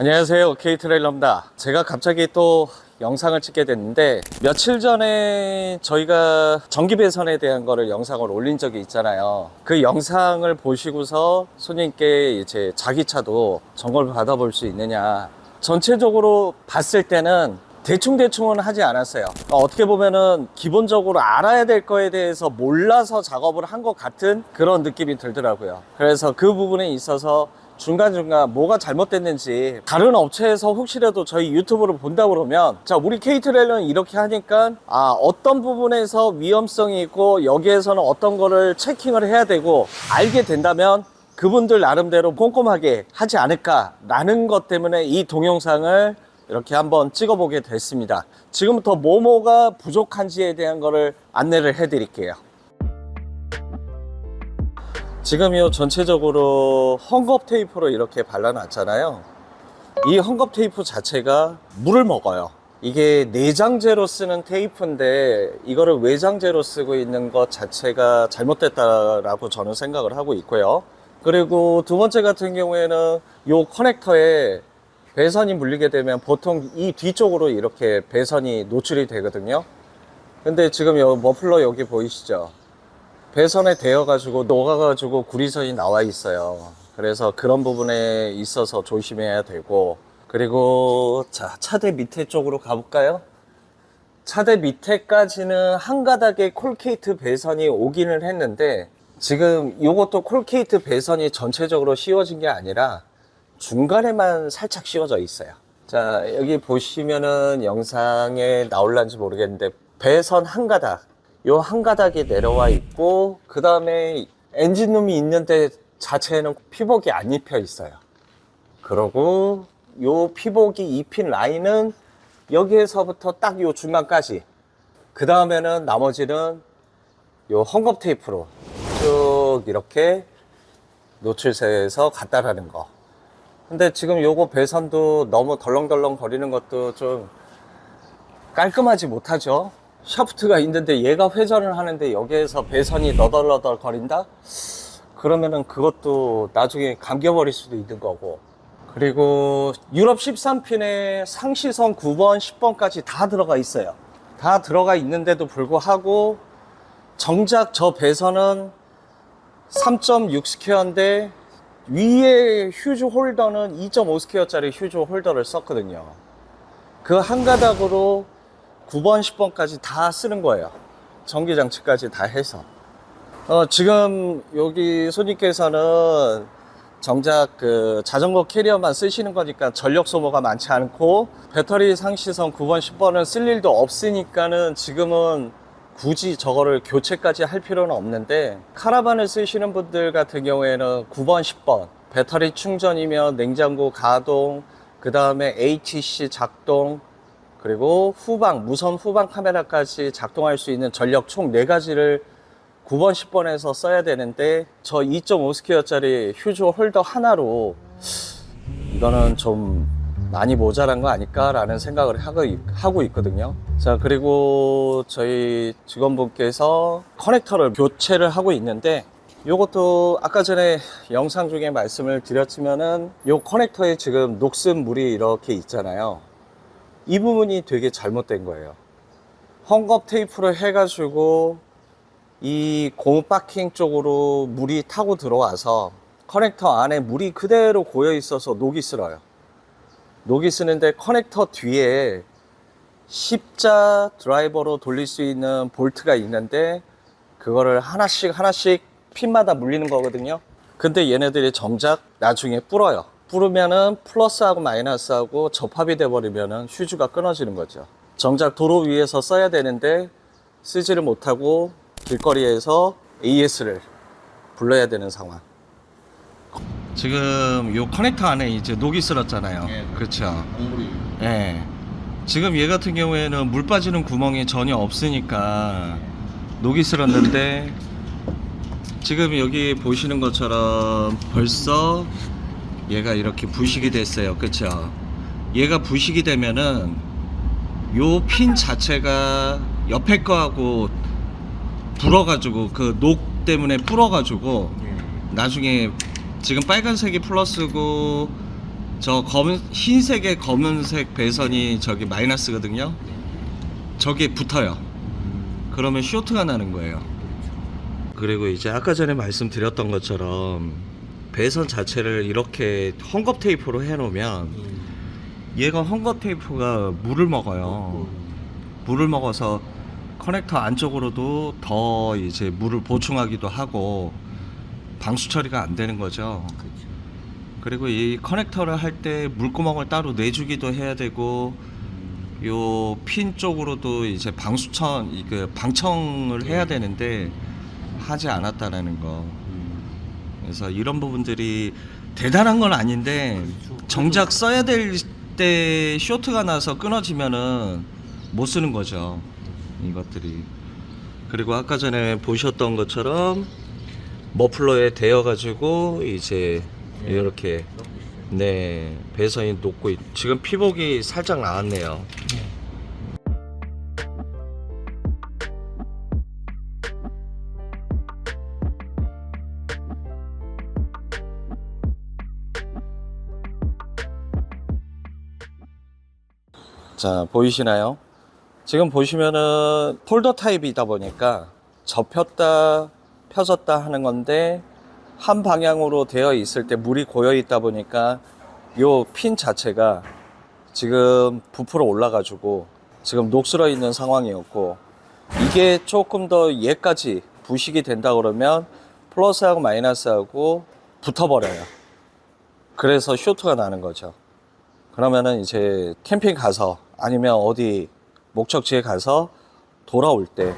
안녕하세요, K트레일러입니다. 제가 갑자기 또 영상을 찍게 됐는데, 며칠 전에 저희가 전기 배선에 대한 거를 영상을 올린 적이 있잖아요. 그 영상을 보시고서 손님께 이제 자기 차도 점검을 받아볼 수 있느냐, 전체적으로 봤을 때는 대충대충은 하지 않았어요. 어떻게 보면은 기본적으로 알아야 될 거에 대해서 몰라서 작업을 한 것 같은 그런 느낌이 들더라고요. 그래서 그 부분에 있어서 중간중간 뭐가 잘못됐는지, 다른 업체에서 혹시라도 저희 유튜브를 본다 그러면, 자, 우리 K트레일러는 이렇게 하니까 어떤 부분에서 위험성이 있고 여기에서는 어떤 거를 체킹을 해야 되고 알게 된다면 그분들 나름대로 꼼꼼하게 하지 않을까라는 것 때문에 이 동영상을 이렇게 한번 찍어보게 됐습니다. 지금부터 뭐가 부족한지에 대한 거를 안내를 해드릴게요. 지금요, 전체적으로 헝겊 테이프로 이렇게 발라놨잖아요. 이 헝겊 테이프 자체가 물을 먹어요. 이게 내장재로 쓰는 테이프인데 이거를 외장재로 쓰고 있는 것 자체가 잘못됐다라고 저는 생각을 하고 있고요. 그리고 두 번째 같은 경우에는 이 커넥터에 배선이 물리게 되면 보통 이 뒤쪽으로 이렇게 배선이 노출이 되거든요. 근데 지금 이 머플러 여기 보이시죠? 배선에 대어가지고 녹아가지고 구리선이 나와 있어요. 그래서 그런 부분에 있어서 조심해야 되고, 그리고 자, 차대 밑에 쪽으로 가볼까요? 차대 밑에까지는 한 가닥의 콜케이트 배선이 오기는 했는데, 지금 이것도 콜케이트 배선이 전체적으로 씌워진 게 아니라 중간에만 살짝 씌워져 있어요. 자, 여기 보시면은 영상에 나올란지 모르겠는데 배선 한 가닥, 요 한 가닥이 내려와 있고, 그 다음에 엔진룸이 있는데 자체에는 피복이 안 입혀 있어요. 그러고 요 피복이 입힌 라인은 여기에서부터 딱 요 중간까지, 그 다음에는 나머지는 요 헝겊 테이프로 쭉 이렇게 노출해서 갖다라는 거. 근데 지금 요거 배선도 너무 덜렁덜렁 거리는 것도 좀 깔끔하지 못하죠. 샤프트가 있는데 얘가 회전을 하는데 여기에서 배선이 너덜너덜 거린다? 그러면은 그것도 나중에 감겨버릴 수도 있는 거고. 그리고 유럽 13핀에 상시선 9번, 10번까지 다 들어가 있어요. 다 들어가 있는데도 불구하고 정작 저 배선은 3.6 스퀘어인데 위에 휴즈 홀더는 2.5 스퀘어짜리 휴즈 홀더를 썼거든요. 그 한 가닥으로 9번, 10번까지 다 쓰는 거예요. 전기장치까지 다 해서. 지금 여기 손님께서는 정작 그 자전거 캐리어만 쓰시는 거니까 전력 소모가 많지 않고, 배터리 상시선 9번, 10번은 쓸 일도 없으니까는 지금은 굳이 저거를 교체까지 할 필요는 없는데, 카라반을 쓰시는 분들 같은 경우에는 9번, 10번 배터리 충전이며 냉장고 가동, 그 다음에 ATC 작동, 그리고 후방, 무선 후방 카메라까지 작동할 수 있는 전력 총 4가지를 9번, 10번에서 써야 되는데, 저 2.5 스퀘어짜리 휴즈 홀더 하나로 이거는 좀 많이 모자란 거 아닐까라는 생각을 하고 있거든요. 자, 그리고 저희 직원분께서 커넥터를 교체를 하고 있는데, 요것도 아까 전에 영상 중에 말씀을 드렸지만은 요 커넥터에 지금 녹슨 물이 이렇게 있잖아요. 이 부분이 되게 잘못된 거예요. 헝겊 테이프를 해가지고 이 고무 바킹 쪽으로 물이 타고 들어와서 커넥터 안에 물이 그대로 고여 있어서 녹이 슬어요. 녹이 쓰는데 커넥터 뒤에 십자 드라이버로 돌릴 수 있는 볼트가 있는데 그거를 하나씩 핀마다 물리는 거거든요. 근데 얘네들이 정작 나중에 불어요. 부르면은 플러스하고 마이너스하고 접합이 돼버리면은 휴즈가 끊어지는 거죠. 정작 도로 위에서 써야 되는데 쓰지를 못하고 길거리에서 AS를 불러야 되는 상황. 지금 요 커넥터 안에 이제 녹이 슬었잖아요. 네. 그렇죠. 국물이. 예. 지금 얘 같은 경우에는 물 빠지는 구멍이 전혀 없으니까 녹이 슬었는데, 지금 여기 보시는 것처럼 벌써 얘가 이렇게 부식이 됐어요. 그쵸? 얘가 부식이 되면은 요 핀 자체가 옆에 거하고 불어가지고 그 녹 때문에 불어가지고 나중에 지금 빨간색이 플러스고 저 흰색에 검은색 배선이 저기 마이너스거든요. 저게 붙어요. 그러면 쇼트가 나는 거예요. 그리고 이제 아까 전에 말씀드렸던 것처럼 배선 자체를 이렇게 헝겊 테이프로 해놓으면 얘가 헝겊 테이프가 물을 먹어요. 물을 먹어서 커넥터 안쪽으로도 더 이제 물을 보충하기도 하고 방수 처리가 안 되는 거죠. 그리고 이 커넥터를 할 때 물구멍을 따로 내주기도 해야 되고 요 핀 쪽으로도 이제 방청을 해야 되는데 하지 않았다라는 거. 그래서 이런 부분들이 대단한 건 아닌데 정작 써야 될 때 쇼트가 나서 끊어지면은 못 쓰는 거죠, 이것들이. 그리고 아까 전에 보셨던 것처럼 머플러에 대어 가지고 이제 이렇게 배선이 녹고 지금 피복이 살짝 나왔네요. 자, 보이시나요? 지금 보시면은 폴더 타입이다 보니까 접혔다 펴졌다 하는 건데 한 방향으로 되어 있을 때 물이 고여 있다 보니까 요 핀 자체가 지금 부풀어 올라가지고 지금 녹슬어 있는 상황이었고, 이게 조금 더 얘까지 부식이 된다 그러면 플러스하고 마이너스하고 붙어버려요. 그래서 쇼트가 나는 거죠. 그러면은 이제 캠핑 가서 아니면 어디 목적지에 가서 돌아올 때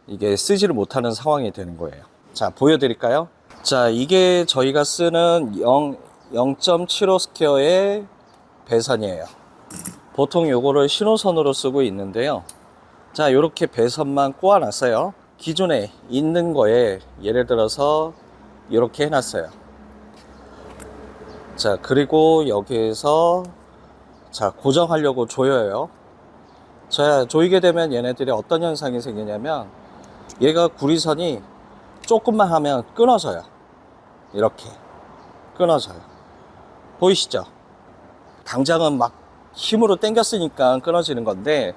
이게 쓰지를 못하는 상황이 되는 거예요. 자, 보여드릴까요? 자, 이게 저희가 쓰는 0.75 스퀘어의 배선이에요. 보통 요거를 신호선으로 쓰고 있는데요. 자, 요렇게 배선만 꼬아놨어요. 기존에 있는 거에 예를 들어서 이렇게 해놨어요. 자, 그리고 여기에서 자, 고정하려고 조여요. 자, 조이게 되면 얘네들이 어떤 현상이 생기냐면 얘가 구리선이 조금만 하면 끊어져요. 이렇게 끊어져요. 보이시죠? 당장은 막 힘으로 당겼으니까 끊어지는 건데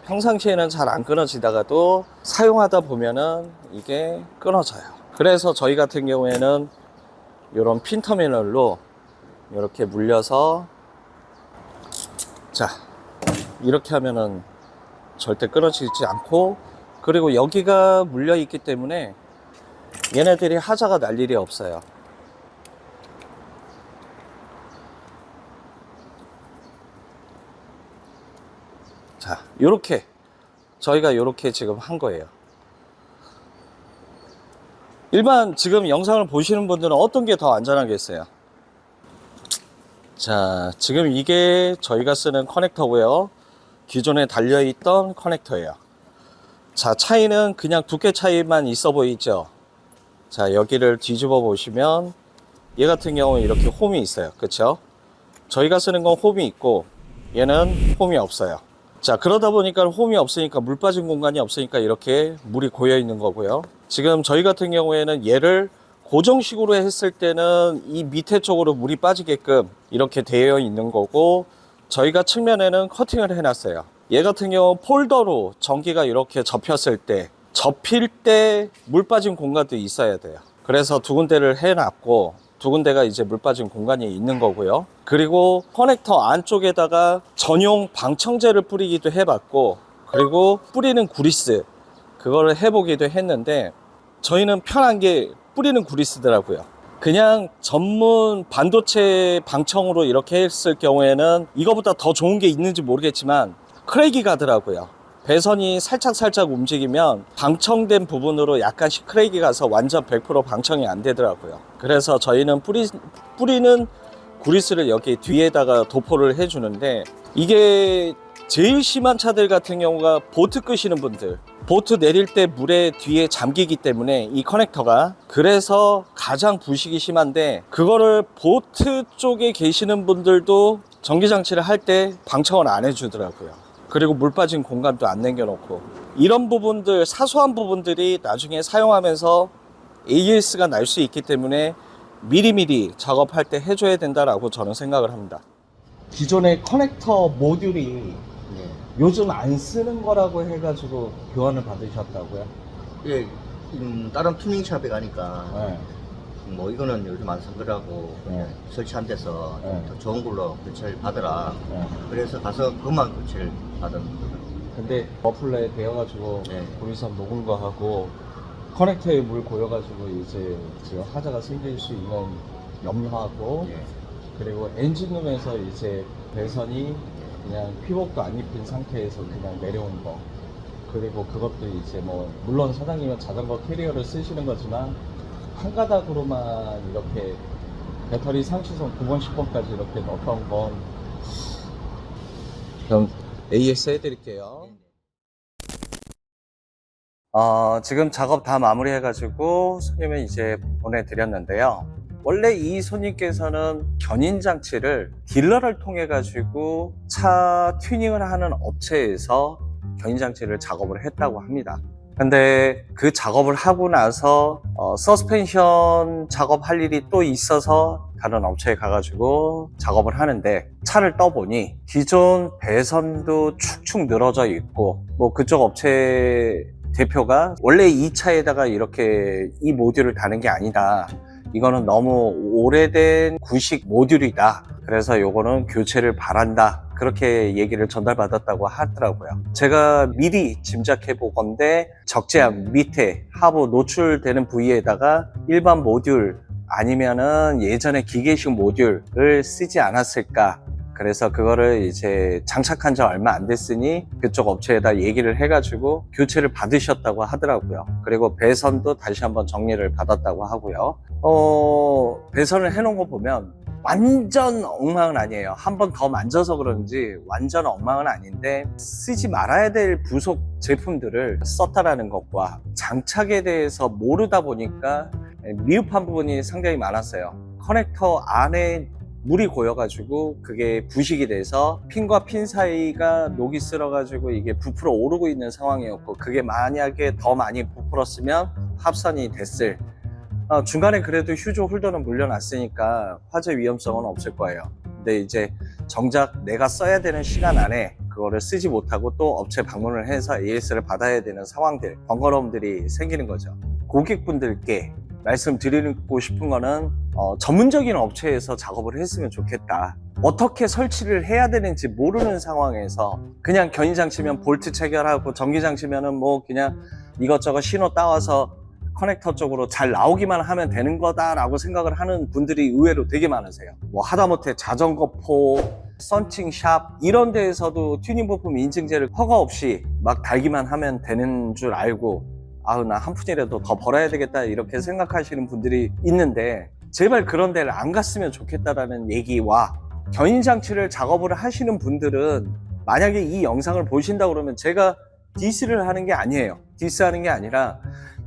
평상시에는 잘 안 끊어지다가도 사용하다 보면은 이게 끊어져요. 그래서 저희 같은 경우에는 이런 핀 터미널로 이렇게 물려서 자, 이렇게 하면은 절대 끊어지지 않고, 그리고 여기가 물려 있기 때문에 얘네들이 하자가 날 일이 없어요. 자, 요렇게 저희가 요렇게 지금 한 거예요. 일반 지금 영상을 보시는 분들은 어떤 게 더 안전하겠어요? 자, 지금 이게 저희가 쓰는 커넥터고요. 기존에 달려있던 커넥터예요. 자, 차이는 그냥 두께 차이만 있어 보이죠? 자, 여기를 뒤집어 보시면 얘 같은 경우는 이렇게 홈이 있어요. 그쵸? 저희가 쓰는 건 홈이 있고 얘는 홈이 없어요. 자, 그러다 보니까 홈이 없으니까 물 빠진 공간이 없으니까 이렇게 물이 고여 있는 거고요. 지금 저희 같은 경우에는 얘를 고정식으로 했을 때는 이 밑에 쪽으로 물이 빠지게끔 이렇게 되어 있는 거고, 저희가 측면에는 커팅을 해놨어요. 얘 같은 경우 폴더로 전기가 이렇게 접혔을 때, 접힐 때 물 빠진 공간도 있어야 돼요. 그래서 두 군데를 해놨고, 두 군데가 이제 물 빠진 공간이 있는 거고요. 그리고 커넥터 안쪽에다가 전용 방청제를 뿌리기도 해봤고, 그리고 뿌리는 구리스 그거를 해보기도 했는데 저희는 편한 게 뿌리는 구리스더라고요. 그냥 전문 반도체 방청으로 이렇게 했을 경우에는 이거보다 더 좋은 게 있는지 모르겠지만 크랙이 가더라고요. 배선이 살짝 움직이면 방청된 부분으로 약간씩 크랙이 가서 완전 100% 방청이 안 되더라고요. 그래서 저희는 뿌리는 구리스를 여기 뒤에다가 도포를 해주는데, 이게 제일 심한 차들 같은 경우가 보트 끄시는 분들, 보트 내릴 때 물에 뒤에 잠기기 때문에 이 커넥터가, 그래서 가장 부식이 심한데, 그거를 보트 쪽에 계시는 분들도 전기장치를 할 때 방청을 안 해주더라고요. 그리고 물 빠진 공간도 안 남겨놓고, 이런 부분들, 사소한 부분들이 나중에 사용하면서 AS가 날 수 있기 때문에 미리미리 작업할 때 해줘야 된다라고 저는 생각을 합니다. 기존의 커넥터 모듈이 네. 요즘 안 쓰는 거라고 해가지고 교환을 받으셨다고요? 예, 다른 튜닝샵에 가니까 네. 뭐 이거는 요즘 안 쓴 거라고 네. 설치 안 돼서 네. 더 좋은 걸로 교체를 받으라. 네. 그래서 가서 그만 교체를 받은 거예요. 근데 머플러에 대여가지고 네. 고리선 녹은 거 하고 커넥터에 물 고여가지고 이제 지금 하자가 생길 수 있는 염려하고 예. 그리고 엔진룸에서 이제 배선이 그냥 피복도 안 입힌 상태에서 그냥 내려온 거 그리고 그것도 이제 뭐 물론 사장님은 자전거 캐리어를 쓰시는 거지만 한 가닥으로만 이렇게 배터리 상시선 9번 10번까지 이렇게 넣었던 건 그럼 AS 해드릴게요. 지금 작업 다 마무리 해가지고 손님을 이제 보내드렸는데요. 원래 이 손님께서는 견인 장치를 딜러를 통해 가지고 차 튜닝을 하는 업체에서 견인 장치를 작업을 했다고 합니다. 근데 그 작업을 하고 나서 서스펜션 작업할 일이 또 있어서 다른 업체에 가가지고 작업을 하는데 차를 떠보니 기존 배선도 축축 늘어져 있고 뭐 그쪽 업체 대표가 원래 이 차에다가 이렇게 이 모듈을 다는 게 아니다. 이거는 너무 오래된 구식 모듈이다. 그래서 요거는 교체를 바란다. 그렇게 얘기를 전달받았다고 하더라고요. 제가 미리 짐작해 보건데 적재함 밑에 하부 노출되는 부위에다가 일반 모듈 아니면은 예전에 기계식 모듈을 쓰지 않았을까. 그래서 그거를 이제 장착한 지 얼마 안 됐으니 그쪽 업체에다 얘기를 해가지고 교체를 받으셨다고 하더라고요. 그리고 배선도 다시 한번 정리를 받았다고 하고요. 배선을 해놓은 거 보면 완전 엉망은 아니에요. 한 번 더 만져서 그런지 완전 엉망은 아닌데 쓰지 말아야 될 부속 제품들을 썼다라는 것과 장착에 대해서 모르다 보니까 미흡한 부분이 상당히 많았어요. 커넥터 안에 물이 고여가지고 그게 부식이 돼서 핀과 핀 사이가 녹이 쓸어가지고 이게 부풀어 오르고 있는 상황이었고 그게 만약에 더 많이 부풀었으면 합선이 됐을 중간에 그래도 휴조 홀더는 물려놨으니까 화재 위험성은 없을 거예요. 근데 이제 정작 내가 써야 되는 시간 안에 그거를 쓰지 못하고 또 업체 방문을 해서 AS를 받아야 되는 상황들, 번거로움들이 생기는 거죠. 고객분들께 말씀드리고 싶은 거는 전문적인 업체에서 작업을 했으면 좋겠다. 어떻게 설치를 해야 되는지 모르는 상황에서 그냥 견인장치면 볼트 체결하고 전기장치면은 뭐 그냥 이것저것 신호 따와서 커넥터 쪽으로 잘 나오기만 하면 되는 거다라고 생각을 하는 분들이 의외로 되게 많으세요. 뭐 하다못해 자전거포, 썬팅샵 이런 데에서도 튜닝 부품 인증제를 허가 없이 막 달기만 하면 되는 줄 알고 아우 나 한 푼이라도 더 벌어야 되겠다 이렇게 생각하시는 분들이 있는데 제발 그런 데를 안 갔으면 좋겠다라는 얘기와 견인 장치를 작업을 하시는 분들은 만약에 이 영상을 보신다 그러면 제가 디스를 하는 게 아니에요. 디스하는 게 아니라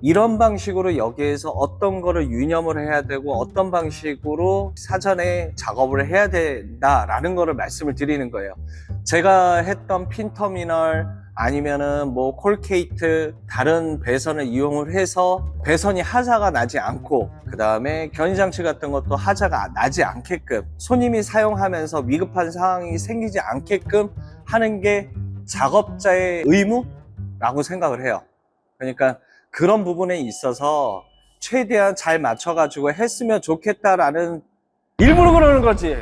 이런 방식으로 여기에서 어떤 거를 유념을 해야 되고 어떤 방식으로 사전에 작업을 해야 된다라는 거를 말씀을 드리는 거예요. 제가 했던 핀터미널 아니면은 뭐 콜케이트 다른 배선을 이용을 해서 배선이 하자가 나지 않고 그 다음에 견인장치 같은 것도 하자가 나지 않게끔 손님이 사용하면서 위급한 상황이 생기지 않게끔 하는 게 작업자의 의무라고 생각을 해요. 그러니까 그런 부분에 있어서 최대한 잘 맞춰가지고 했으면 좋겠다라는 일부러 그러는 거지.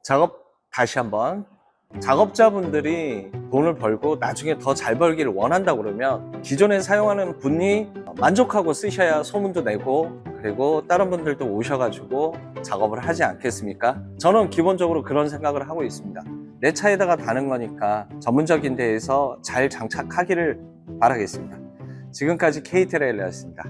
작업 다시 한번. 작업자분들이 돈을 벌고 나중에 더 잘 벌기를 원한다 그러면 기존에 사용하는 분이 만족하고 쓰셔야 소문도 내고 그리고 다른 분들도 오셔가지고 작업을 하지 않겠습니까? 저는 기본적으로 그런 생각을 하고 있습니다. 내 차에다가 다는 거니까 전문적인 데에서 잘 장착하기를 바라겠습니다. 지금까지 KT레일러였습니다.